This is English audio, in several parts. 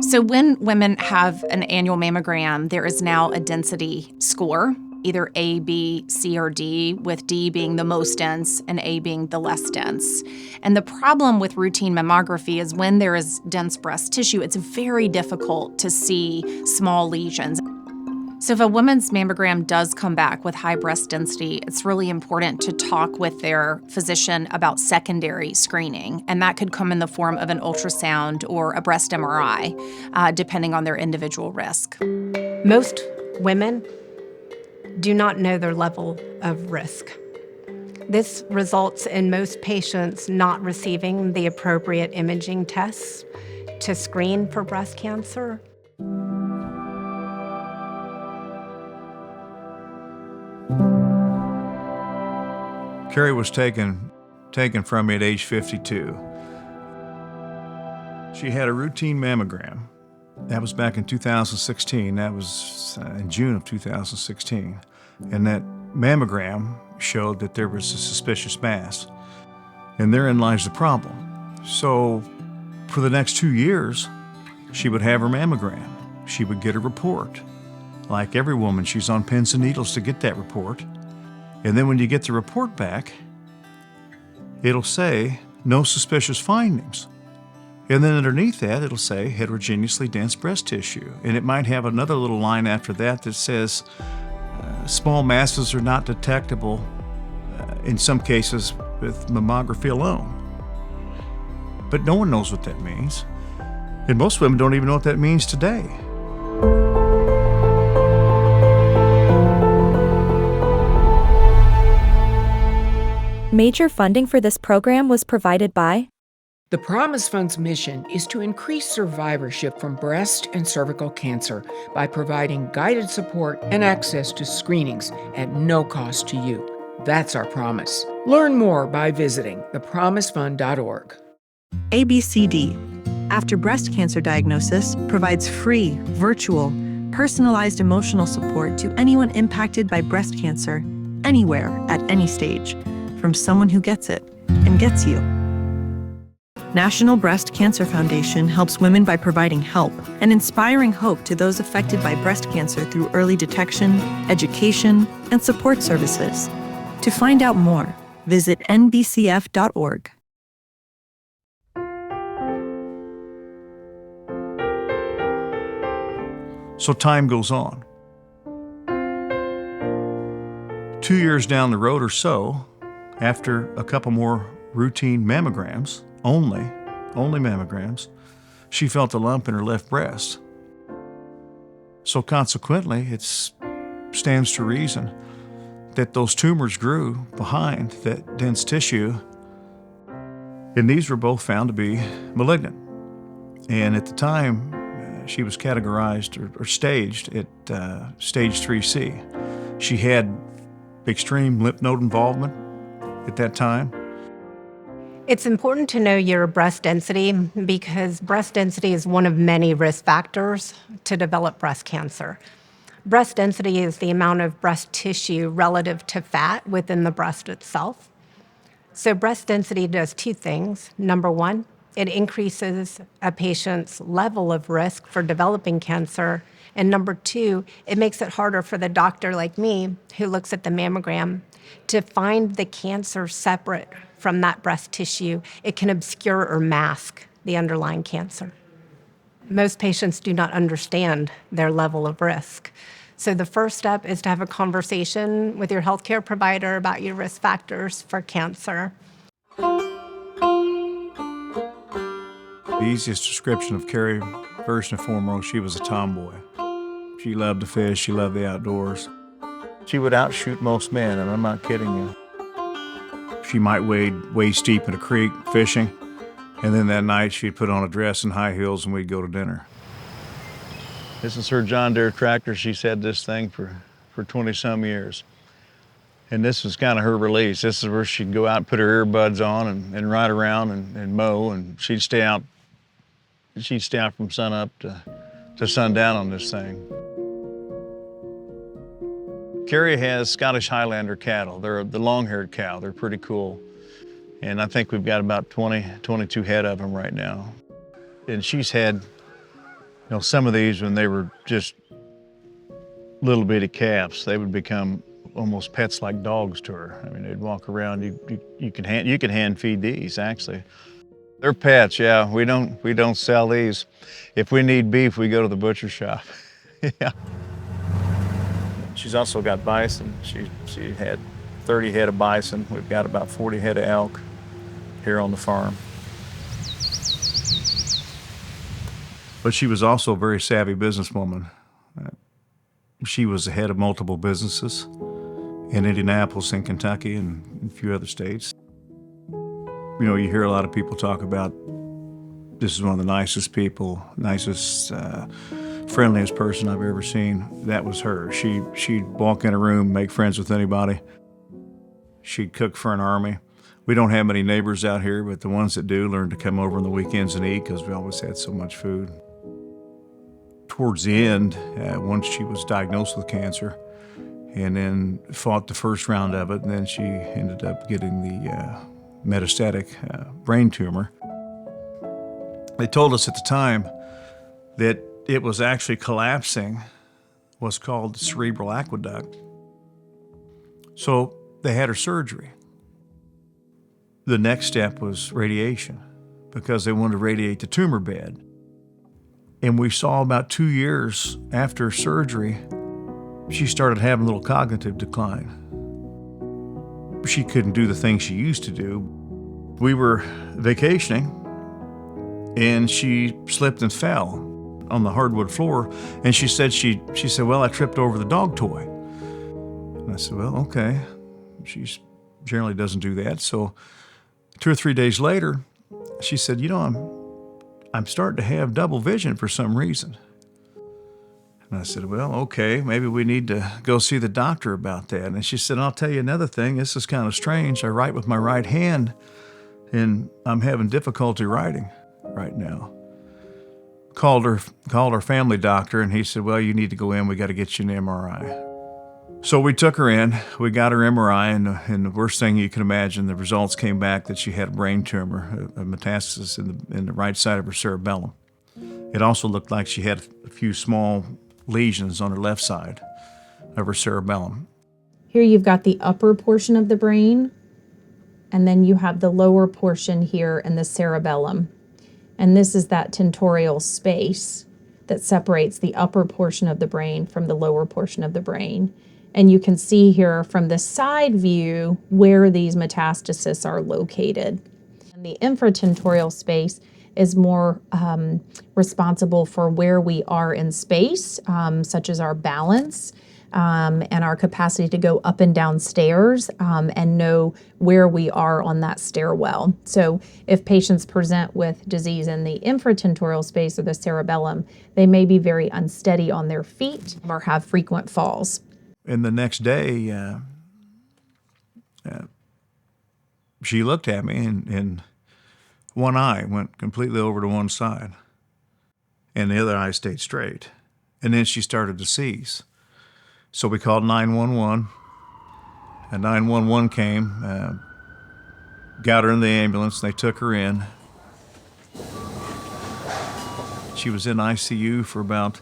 So when women have an annual mammogram, there is now a density score, either A, B, C, or D, with D being the most dense and A being the less dense. And the problem with routine mammography is when there is dense breast tissue, it's very difficult to see small lesions. So if a woman's mammogram does come back with high breast density, it's really important to talk with their physician about secondary screening, and that could come in the form of an ultrasound or a breast MRI, depending on their individual risk. Most women do not know their level of risk. This results in most patients not receiving the appropriate imaging tests to screen for breast cancer. Carrie was taken from me at age 52. She had a routine mammogram. That was back in 2016. That was in June of 2016. And that mammogram showed that there was a suspicious mass. And therein lies the problem. So for the next 2 years, she would have her mammogram. She would get a report. Like every woman, she's on pins and needles to get that report. And then when you get the report back, it'll say no suspicious findings. And then underneath that, it'll say heterogeneously dense breast tissue. And it might have another little line after that that says small masses are not detectable in some cases with mammography alone. But no one knows what that means. And most women don't even know what that means today. Major funding for this program was provided by The Promise Fund's mission is to increase survivorship from breast and cervical cancer by providing guided support and access to screenings at no cost to you. That's our promise. Learn more by visiting thepromisefund.org. ABCD, after breast cancer diagnosis, provides free, virtual, personalized emotional support to anyone impacted by breast cancer, anywhere, at any stage, from someone who gets it and gets you. National Breast Cancer Foundation helps women by providing help and inspiring hope to those affected by breast cancer through early detection, education, and support services. To find out more, visit nbcf.org. So time goes on. 2 years down the road or so, after a couple more routine mammograms, only mammograms, she felt a lump in her left breast. So consequently, it stands to reason that those tumors grew behind that dense tissue, and these were both found to be malignant. And at the time, she was categorized or staged at stage 3C. She had extreme lymph node involvement at that time. It's important to know your breast density because breast density is one of many risk factors to develop breast cancer. Breast density is the amount of breast tissue relative to fat within the breast itself. So breast density does two things. Number one, it increases a patient's level of risk for developing cancer. And number two, it makes it harder for the doctor like me who looks at the mammogram to find the cancer separate from that breast tissue. It can obscure or mask the underlying cancer. Most patients do not understand their level of risk. So the first step is to have a conversation with your healthcare provider about your risk factors for cancer. The easiest description of Carrie, first and foremost, she was a tomboy. She loved to fish, she loved the outdoors. She would outshoot most men, and I'm not kidding you. She might wade waist deep in a creek fishing, and then that night she'd put on a dress and high heels and we'd go to dinner. This is her John Deere tractor. She's had this thing for 20-some years. And this was kind of her release. This is where she'd go out and put her earbuds on and ride around and mow, and she'd stay out from sun up to sundown on this thing. Carrie has Scottish Highlander cattle. They're the long-haired cow. They're pretty cool. And I think we've got about 22 head of them right now. And she's had some of these, when they were just little bitty calves, they would become almost pets like dogs to her. I mean, they'd walk around. You can hand feed these, actually. They're pets, yeah. We don't sell these. If we need beef, we go to the butcher shop. Yeah. She's also got bison. She had 30 head of bison. We've got about 40 head of elk here on the farm. But she was also a very savvy businesswoman. She was the head of multiple businesses in Indianapolis and Kentucky and a few other states. You know, you hear a lot of people talk about this is one of the nicest people, nicest, friendliest person I've ever seen. That was her. She'd walk in a room, make friends with anybody. She'd cook for an army. We don't have many neighbors out here, but the ones that do learn to come over on the weekends and eat because we always had so much food. Towards the end, once she was diagnosed with cancer, and then fought the first round of it, and then she ended up getting the metastatic brain tumor. They told us at the time that it was actually collapsing what's called the cerebral aqueduct. So they had her surgery. The next step was radiation because they wanted to radiate the tumor bed. And we saw about 2 years after surgery, she started having a little cognitive decline. She couldn't do the things she used to do. We were vacationing, and she slipped and fell on the hardwood floor, and she said, well, I tripped over the dog toy. And I said, well, okay. She generally doesn't do that. So 2 or 3 days later, she said, you know, I'm starting to have double vision for some reason. And I said, well, okay, maybe we need to go see the doctor about that. And she said, I'll tell you another thing. This is kind of strange. I write with my right hand, and I'm having difficulty writing right now. Called her family doctor, and he said, well, you need to go in. We got to get you an MRI. So we took her in. We got her MRI, and the worst thing you can imagine, the results came back that she had a brain tumor, a metastasis in the right side of her cerebellum. It also looked like she had a few small lesions on her left side of her cerebellum. Here you've got the upper portion of the brain, and then you have the lower portion here in the cerebellum. And this is that tentorial space that separates the upper portion of the brain from the lower portion of the brain. And you can see here from the side view where these metastases are located. And the infratentorial space is more responsible for where we are in space, such as our balance and our capacity to go up and down stairs and know where we are on that stairwell. So if patients present with disease in the infratentorial space or the cerebellum, they may be very unsteady on their feet or have frequent falls. And the next day, she looked at me, and one eye went completely over to one side, and the other eye stayed straight. And then she started to seize. So we called 911, and 911 came, got her in the ambulance, and they took her in. She was in ICU for about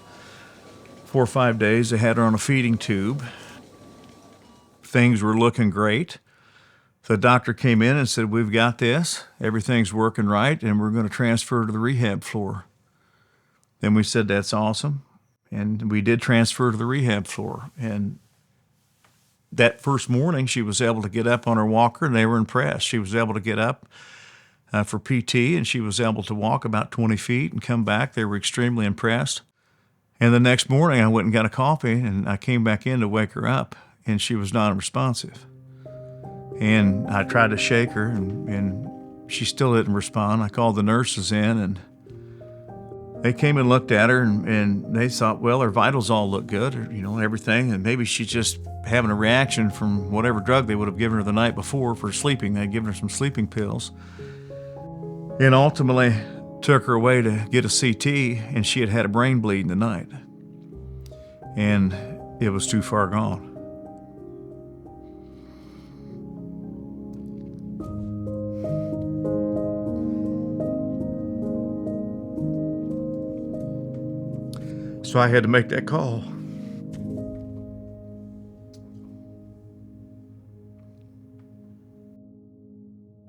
4 or 5 days. They had her on a feeding tube. Things were looking great. The doctor came in and said, we've got this. Everything's working right, and we're going to transfer her to the rehab floor. Then we said, that's awesome. And we did transfer to the rehab floor. And that first morning, she was able to get up on her walker, and they were impressed. She was able to get up for PT, and she was able to walk about 20 feet and come back. They were extremely impressed. And the next morning, I went and got a coffee, and I came back in to wake her up, and she was non-responsive. And I tried to shake her, and she still didn't respond. I called the nurses in, and they came and looked at her, and they thought, well, her vitals all look good, everything, and maybe she's just having a reaction from whatever drug they would have given her the night before for sleeping. They'd given her some sleeping pills. And ultimately took her away to get a CT, and she had had a brain bleed in the night. And it was too far gone. So I had to make that call.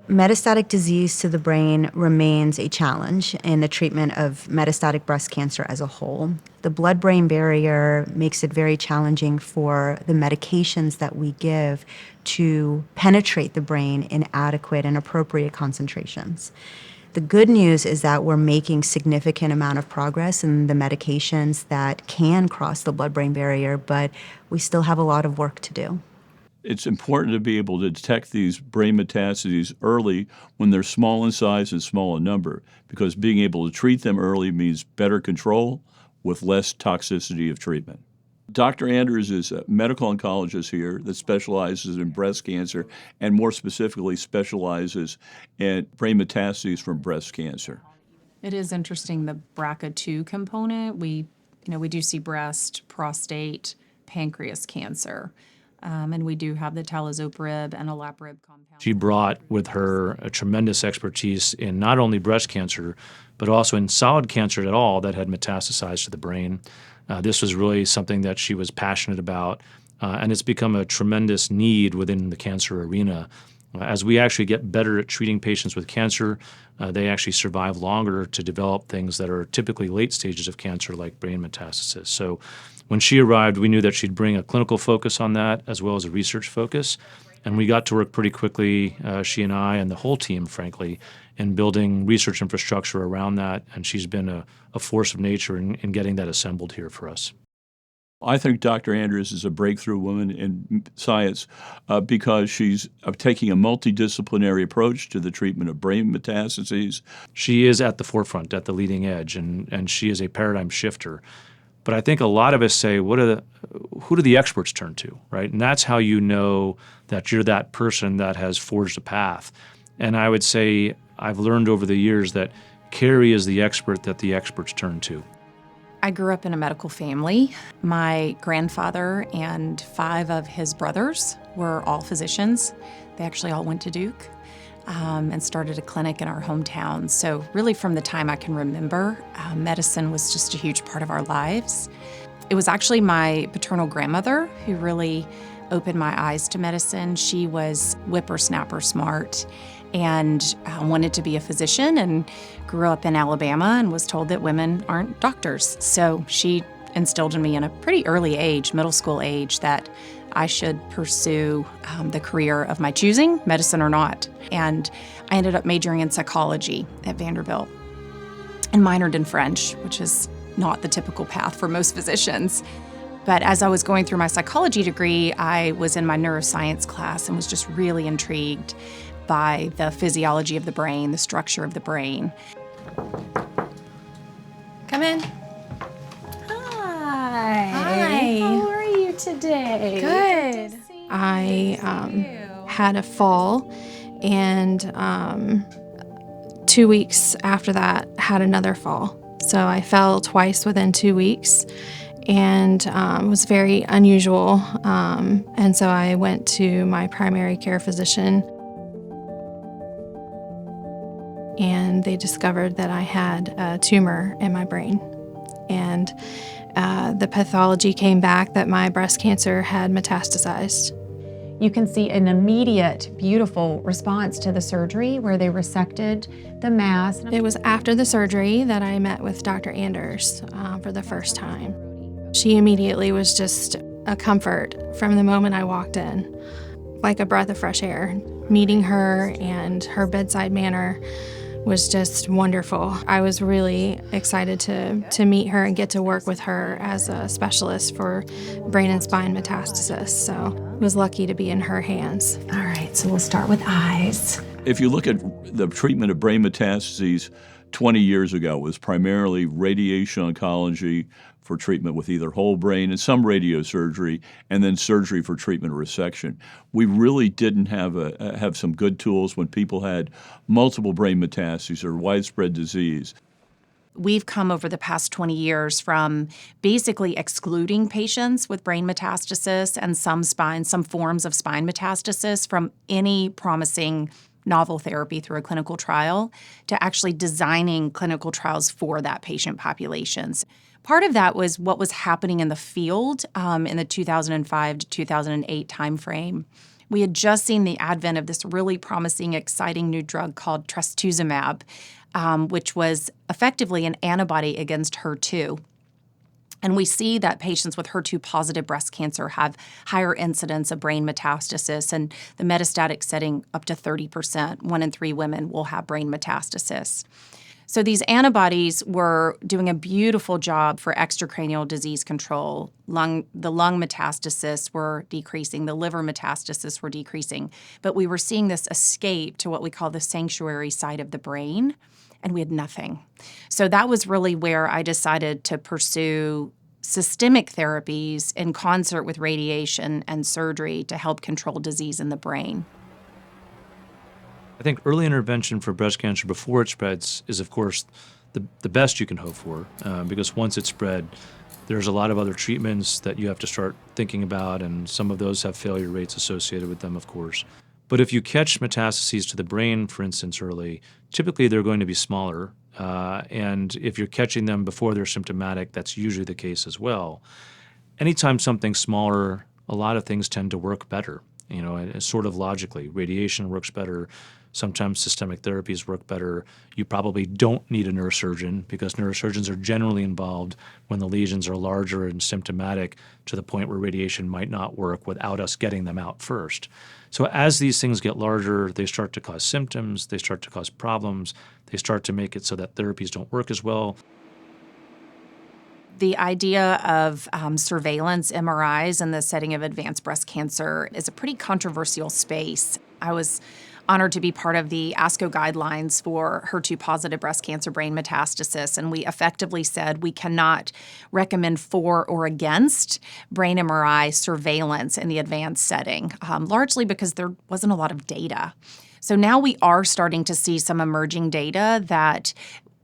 Metastatic disease to the brain remains a challenge in the treatment of metastatic breast cancer as a whole. The blood-brain barrier makes it very challenging for the medications that we give to penetrate the brain in adequate and appropriate concentrations. The good news is that we're making significant amount of progress in the medications that can cross the blood-brain barrier, but we still have a lot of work to do. It's important to be able to detect these brain metastases early when they're small in size and small in number, because being able to treat them early means better control with less toxicity of treatment. Dr. Anders is a medical oncologist here that specializes in breast cancer and more specifically specializes in brain metastases from breast cancer. It is interesting, the BRCA2 component. We do see breast, prostate, pancreas cancer. And we do have the talazoparib and olaparib compound. She brought with her a tremendous expertise in not only breast cancer, but also in solid cancer at all that had metastasized to the brain. This was really something that she was passionate about, and it's become a tremendous need within the cancer arena. As we actually get better at treating patients with cancer, they actually survive longer to develop things that are typically late stages of cancer, like brain metastasis. So when she arrived, we knew that she'd bring a clinical focus on that as well as a research focus. And we got to work pretty quickly, she and I and the whole team, frankly, in building research infrastructure around that. And she's been a force of nature in getting that assembled here for us. I think Dr. Anders is a breakthrough woman in science because she's taking a multidisciplinary approach to the treatment of brain metastases. She is at the forefront, at the leading edge, and she is a paradigm shifter. But I think a lot of us say, who do the experts turn to, right? And that's how you know that you're that person that has forged a path. And I would say I've learned over the years that Carrie is the expert that the experts turn to. I grew up in a medical family. My grandfather and 5 of his brothers were all physicians. They actually all went to Duke and started a clinic in our hometown. So really from the time I can remember, medicine was just a huge part of our lives. It was actually my paternal grandmother who really opened my eyes to medicine. She was whippersnapper smart and wanted to be a physician and grew up in Alabama and was told that women aren't doctors. So she instilled in me in a pretty early age, middle school age, that I should pursue the career of my choosing, medicine or not. And I ended up majoring in psychology at Vanderbilt and minored in French, which is not the typical path for most physicians. But as I was going through my psychology degree, I was in my neuroscience class and was just really intrigued by the physiology of the brain, the structure of the brain. Come in. Hi. Hi. How are you today? Good. I had a fall, and 2 weeks after that had another fall. So I fell twice within 2 weeks, and it was very unusual. And so I went to my primary care physician, and they discovered that I had a tumor in my brain. And the pathology came back that my breast cancer had metastasized. You can see an immediate, beautiful response to the surgery where they resected the mass. It was after the surgery that I met with Dr. Anders for the first time. She immediately was just a comfort from the moment I walked in, like a breath of fresh air. Meeting her and her bedside manner was just wonderful. I was really excited to meet her and get to work with her as a specialist for brain and spine metastasis. So I was lucky to be in her hands. All right, so we'll start with eyes. If you look at the treatment of brain metastases 20 years ago, it was primarily radiation oncology for treatment with either whole brain and some radiosurgery, and then surgery for treatment or resection. We really didn't have some good tools when people had multiple brain metastases or widespread disease. We've come over the past 20 years from basically excluding patients with brain metastasis and some forms of spine metastasis from any promising novel therapy through a clinical trial to actually designing clinical trials for that patient populations. Part of that was what was happening in the field in the 2005 to 2008 timeframe. We had just seen the advent of this really promising, exciting new drug called trastuzumab, which was effectively an antibody against HER2. And we see that patients with HER2-positive breast cancer have higher incidence of brain metastasis, and the metastatic setting up to 30%. 1 in 3 women will have brain metastasis. So these antibodies were doing a beautiful job for extracranial disease control. The lung metastasis were decreasing, the liver metastasis were decreasing, but we were seeing this escape to what we call the sanctuary side of the brain, and we had nothing. So that was really where I decided to pursue systemic therapies in concert with radiation and surgery to help control disease in the brain. I think early intervention for breast cancer before it spreads is, of course, the best you can hope for, because once it's spread, there's a lot of other treatments that you have to start thinking about, and some of those have failure rates associated with them, of course. But if you catch metastases to the brain, for instance, early, typically they're going to be smaller, and if you're catching them before they're symptomatic, that's usually the case as well. Anytime something's smaller, a lot of things tend to work better, and sort of logically. Radiation works better. Sometimes systemic therapies work better. You probably don't need a neurosurgeon because neurosurgeons are generally involved when the lesions are larger and symptomatic to the point where radiation might not work without us getting them out first. So as these things get larger, they start to cause symptoms, they start to cause problems, they start to make it so that therapies don't work as well. The idea of surveillance MRIs in the setting of advanced breast cancer is a pretty controversial space. I was honored to be part of the ASCO guidelines for HER2-positive breast cancer brain metastasis, and we effectively said we cannot recommend for or against brain MRI surveillance in the advanced setting, largely because there wasn't a lot of data. So now we are starting to see some emerging data that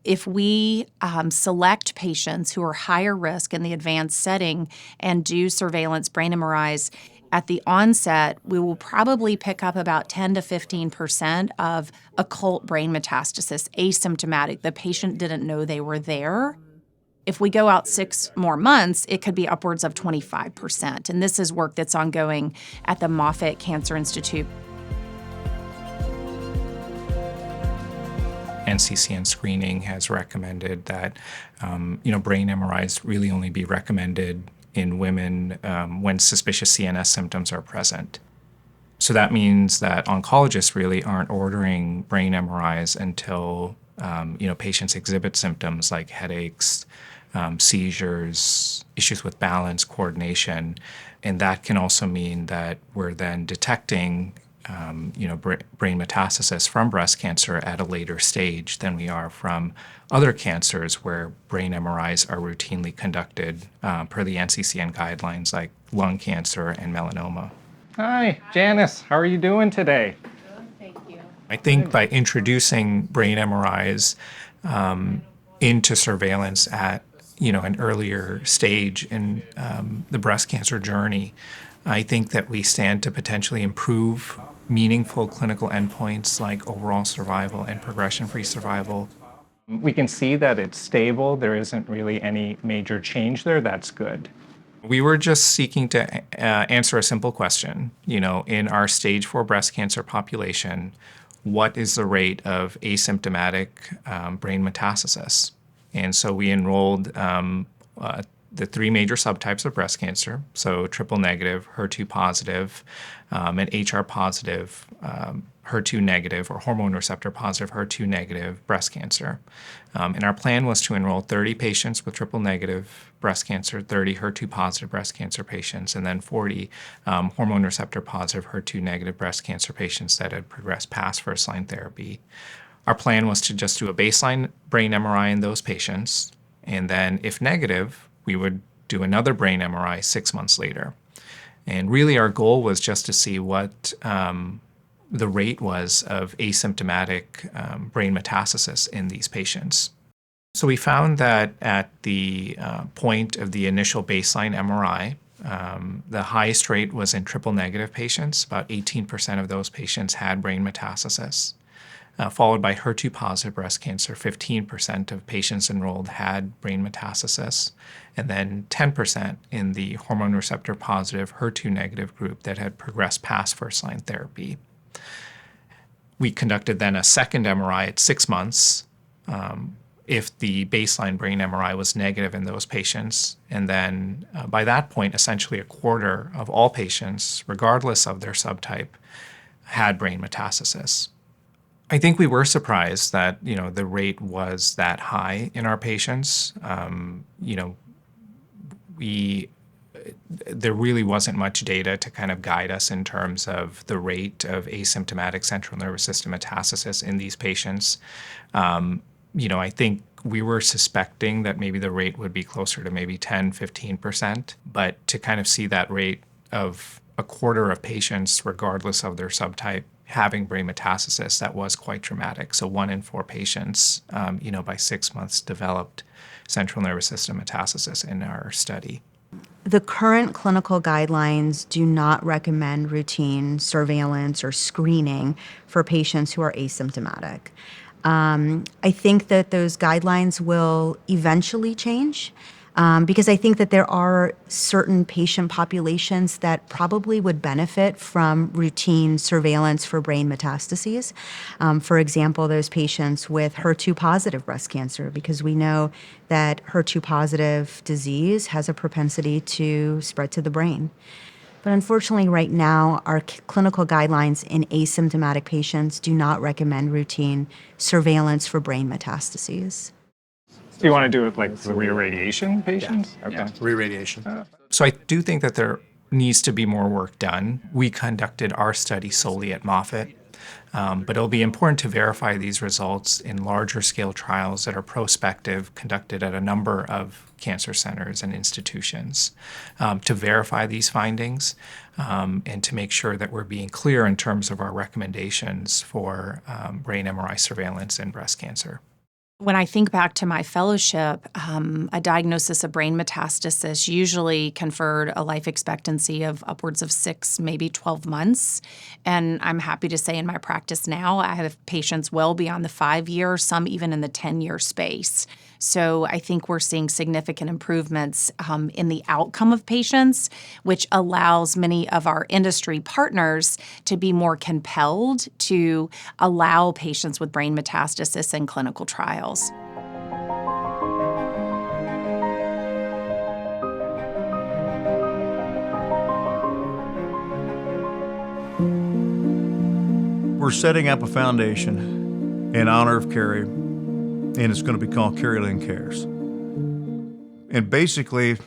if we select patients who are higher risk in the advanced setting and do surveillance brain MRIs at the onset, we will probably pick up about 10 to 15% of occult brain metastasis, asymptomatic. The patient didn't know they were there. If we go out 6 more months, it could be upwards of 25%. And this is work that's ongoing at the Moffitt Cancer Institute. NCCN screening has recommended that brain MRIs really only be recommended in women when suspicious CNS symptoms are present. So that means that oncologists really aren't ordering brain MRIs until patients exhibit symptoms like headaches, seizures, issues with balance, coordination, and that can also mean that we're then detecting brain metastasis from breast cancer at a later stage than we are from other cancers where brain MRIs are routinely conducted per the NCCN guidelines like lung cancer and melanoma. Hi, Janice. How are you doing today? Good, thank you. I think by introducing brain MRIs into surveillance at an earlier stage in the breast cancer journey, I think that we stand to potentially improve meaningful clinical endpoints like overall survival and progression-free survival. We can see that it's stable. There isn't really any major change there. That's good. We were just seeking to answer a simple question. In our stage 4 breast cancer population, what is the rate of asymptomatic brain metastasis? And so we enrolled the 3 major subtypes of breast cancer, so triple negative, HER2 positive, and HR positive, HER2 negative, or hormone receptor positive, HER2 negative breast cancer. And our plan was to enroll 30 patients with triple negative breast cancer, 30 HER2 positive breast cancer patients, and then 40 hormone receptor positive, HER2 negative breast cancer patients that had progressed past first-line therapy. Our plan was to just do a baseline brain MRI in those patients, and then if negative, we would do another brain MRI 6 months later. And really our goal was just to see what the rate was of asymptomatic brain metastasis in these patients. So we found that at the point of the initial baseline MRI, the highest rate was in triple negative patients. About 18% of those patients had brain metastasis. followed by HER2-positive breast cancer. 15% of patients enrolled had brain metastasis, and then 10% in the hormone receptor-positive, HER2-negative group that had progressed past first-line therapy. We conducted then a second MRI at 6 months if the baseline brain MRI was negative in those patients. And then by that point, essentially a quarter of all patients, regardless of their subtype, had brain metastasis. I think we were surprised that, the rate was that high in our patients. There really wasn't much data to kind of guide us in terms of the rate of asymptomatic central nervous system metastasis in these patients. I think we were suspecting that maybe the rate would be closer to maybe 10, 15%, but to kind of see that rate of a quarter of patients, regardless of their subtype, having brain metastasis, that was quite dramatic. So 1 in 4 patients, by 6 months developed central nervous system metastasis in our study. The current clinical guidelines do not recommend routine surveillance or screening for patients who are asymptomatic. I think that those guidelines will eventually change because I think that there are certain patient populations that probably would benefit from routine surveillance for brain metastases. For example, those patients with HER2-positive breast cancer, because we know that HER2-positive disease has a propensity to spread to the brain. But unfortunately, right now, our clinical guidelines in asymptomatic patients do not recommend routine surveillance for brain metastases. Do you want to do it like the re-irradiation patients? Yeah. Okay. Re-radiation. So I do think that there needs to be more work done. We conducted our study solely at Moffitt, but it'll be important to verify these results in larger scale trials that are prospective, conducted at a number of cancer centers and institutions, to verify these findings and to make sure that we're being clear in terms of our recommendations for brain MRI surveillance in breast cancer. When I think back to my fellowship, a diagnosis of brain metastasis usually conferred a life expectancy of upwards of 6, maybe 12 months. And I'm happy to say in my practice now, I have patients well beyond the 5-year, some even in the 10-year space. So I think we're seeing significant improvements in the outcome of patients, which allows many of our industry partners to be more compelled to allow patients with brain metastasis in clinical trials. We're setting up a foundation in honor of Carrie, and it's going to be called Carrie Lynn Cares. And basically,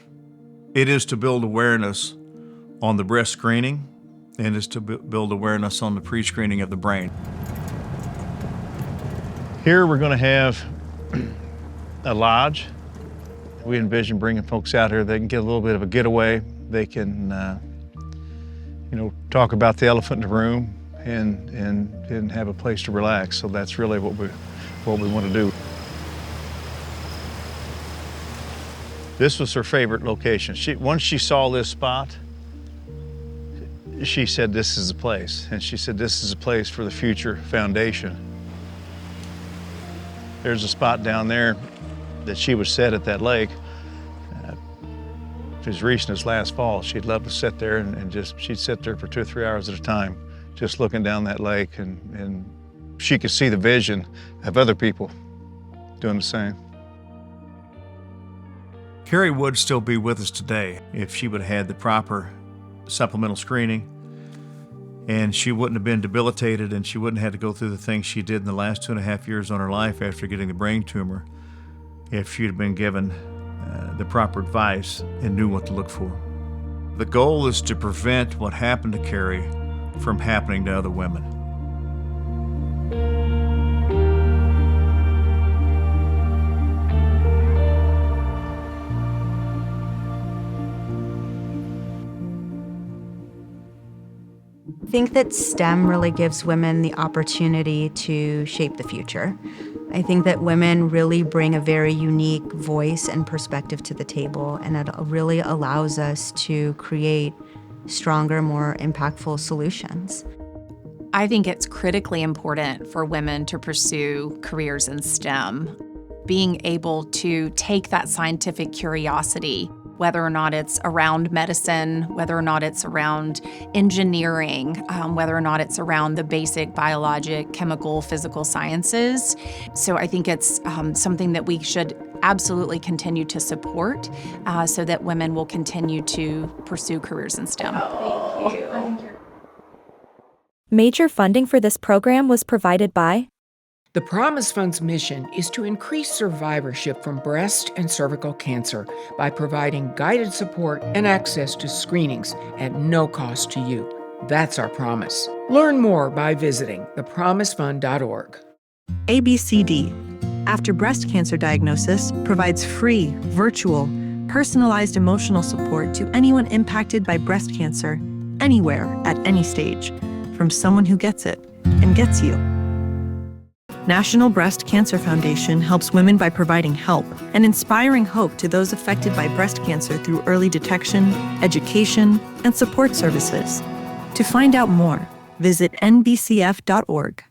it is to build awareness on the breast screening, and is to build awareness on the pre-screening of the brain. Here we're going to have a lodge. We envision bringing folks out here. They can get a little bit of a getaway. They can, talk about the elephant in the room and have a place to relax. So that's really what we want to do. This was her favorite location. Once she saw this spot, she said, this is the place. And she said, this is a place for the future foundation. There's a spot down there that she would sit at that lake. If it was reaching this last fall, she'd love to sit there and she'd sit there for 2 or 3 hours at a time, just looking down that lake, and she could see the vision of other people doing the same. Carrie would still be with us today if she would have had the proper supplemental screening, and she wouldn't have been debilitated, and she wouldn't have had to go through the things she did in the last 2.5 years on her life after getting the brain tumor if she'd have been given the proper advice and knew what to look for. The goal is to prevent what happened to Carrie from happening to other women. I think that STEM really gives women the opportunity to shape the future. I think that women really bring a very unique voice and perspective to the table, and it really allows us to create stronger, more impactful solutions. I think it's critically important for women to pursue careers in STEM. Being able to take that scientific curiosity, whether or not it's around medicine, whether or not it's around engineering, whether or not it's around the basic biologic, chemical, physical sciences. So I think it's something that we should absolutely continue to support so that women will continue to pursue careers in STEM. Thank you. Major funding for this program was provided by The Promise Fund's mission is to increase survivorship from breast and cervical cancer by providing guided support and access to screenings at no cost to you. That's our promise. Learn more by visiting thepromisefund.org. ABCD, after breast cancer diagnosis, provides free, virtual, personalized emotional support to anyone impacted by breast cancer, anywhere, at any stage, from someone who gets it and gets you. National Breast Cancer Foundation helps women by providing help and inspiring hope to those affected by breast cancer through early detection, education, and support services. To find out more, visit nbcf.org.